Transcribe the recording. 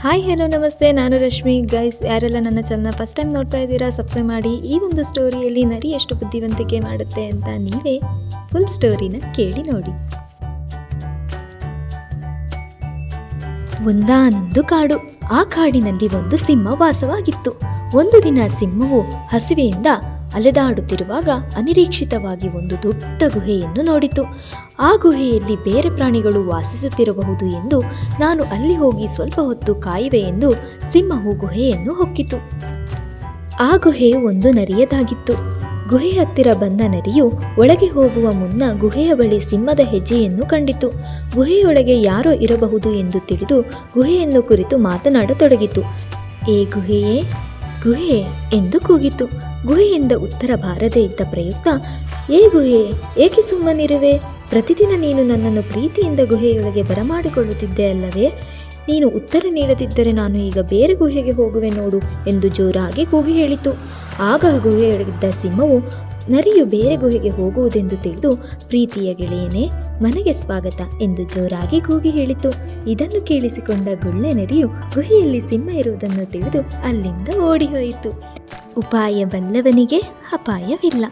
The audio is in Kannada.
ಹಾಯ್ ಹಲೋ ನಮಸ್ತೆ, ನಾನು ರಶ್ಮಿ. ಗೈಸ್, ಯಾರೆಲ್ಲ ನನ್ನ ಚಾನಲ್ನ ಫಸ್ಟ್ ಟೈಮ್ ನೋಡ್ತಾ ಇದ್ದೀರಾ, ಸಬ್ಸ್ಕ್ರೈಬ್ ಮಾಡಿ. ಈ ಒಂದು ಸ್ಟೋರಿಯಲ್ಲಿ ನರಿ ಎಷ್ಟು ಬುದ್ಧಿವಂತಿಕೆ ಮಾಡುತ್ತೆ ಅಂತ ನೀವೇ ಫುಲ್ ಸ್ಟೋರಿನ ಕೇಳಿ ನೋಡಿ. ಒಂದಾನೊಂದು ಕಾಡು. ಆ ಕಾಡಿನಲ್ಲಿ ಒಂದು ಸಿಂಹ ವಾಸವಾಗಿತ್ತು. ಒಂದು ದಿನ ಸಿಂಹವು ಹಸಿವೆಯಿಂದ ಅಲೆದಾಡುತ್ತಿರುವಾಗ ಅನಿರೀಕ್ಷಿತವಾಗಿ ಒಂದು ದೊಡ್ಡ ಗುಹೆಯನ್ನು ನೋಡಿತು. ಆ ಗುಹೆಯಲ್ಲಿ ಬೇರೆ ಪ್ರಾಣಿಗಳು ವಾಸಿಸುತ್ತಿರಬಹುದು ಎಂದು ನಾನು ಅಲ್ಲಿ ಹೋಗಿ ಸ್ವಲ್ಪ ಹೊತ್ತು ಕಾಯುವೆ ಎಂದು ಸಿಂಹವು ಗುಹೆಯನ್ನು ಹೊಕ್ಕಿತು. ಆ ಗುಹೆ ಒಂದು ನರಿಯದಾಗಿತ್ತು. ಗುಹೆ ಹತ್ತಿರ ಬಂದ ನರಿಯು ಒಳಗೆ ಹೋಗುವ ಮುನ್ನ ಗುಹೆಯ ಬಳಿ ಸಿಂಹದ ಹೆಜ್ಜೆಯನ್ನು ಕಂಡಿತು. ಗುಹೆಯೊಳಗೆ ಯಾರೋ ಇರಬಹುದು ಎಂದು ತಿಳಿದು ಗುಹೆಯನ್ನು ಕುರಿತು ಮಾತನಾಡತೊಡಗಿತು. ಏ ಗುಹೆಯೇ, ಗುಹೆ ಎಂದು ಕೂಗಿತು. ಗುಹೆಯಿಂದ ಉತ್ತರ ಬಾರದೇ ಇದ್ದ ಪ್ರಯುಕ್ತ, ಏ ಗುಹೆ, ಏಕೆ ಸುಮ್ಮನಿರುವೆ? ಪ್ರತಿದಿನ ನೀನು ನನ್ನನ್ನು ಪ್ರೀತಿಯಿಂದ ಗುಹೆಯೊಳಗೆ ಬರಮಾಡಿಕೊಳ್ಳುತ್ತಿದ್ದೆ ಅಲ್ಲವೇ? ನೀನು ಉತ್ತರ ನೀಡದಿದ್ದರೆ ನಾನು ಈಗ ಬೇರೆ ಗುಹೆಗೆ ಹೋಗುವೆ ನೋಡು ಎಂದು ಜೋರಾಗಿ ಕೂಗಿ ಹೇಳಿತು. ಆಗ ಗುಹೆಯೊಳಗಿದ್ದ ಸಿಂಹವು ನರಿಯು ಬೇರೆ ಗುಹೆಗೆ ಹೋಗುವುದೆಂದು ತಿಳಿದು, ಪ್ರೀತಿಯ ಗೆಳೆಯನೇ, ಮನೆಗೆ ಸ್ವಾಗತ ಎಂದು ಜೋರಾಗಿ ಕೂಗಿ ಹೇಳಿತು. ಇದನ್ನು ಕೇಳಿಸಿಕೊಂಡ ಗುಳ್ಳೆ ನರಿಯು ಗುಹೆಯಲ್ಲಿ ಸಿಂಹ ಇರುವುದನ್ನು ತಿಳಿದು ಅಲ್ಲಿಂದ ಓಡಿ ಹೋಯಿತು. ಉಪಾಯ ಬಲ್ಲವನಿಗೆ ಅಪಾಯವಿಲ್ಲ.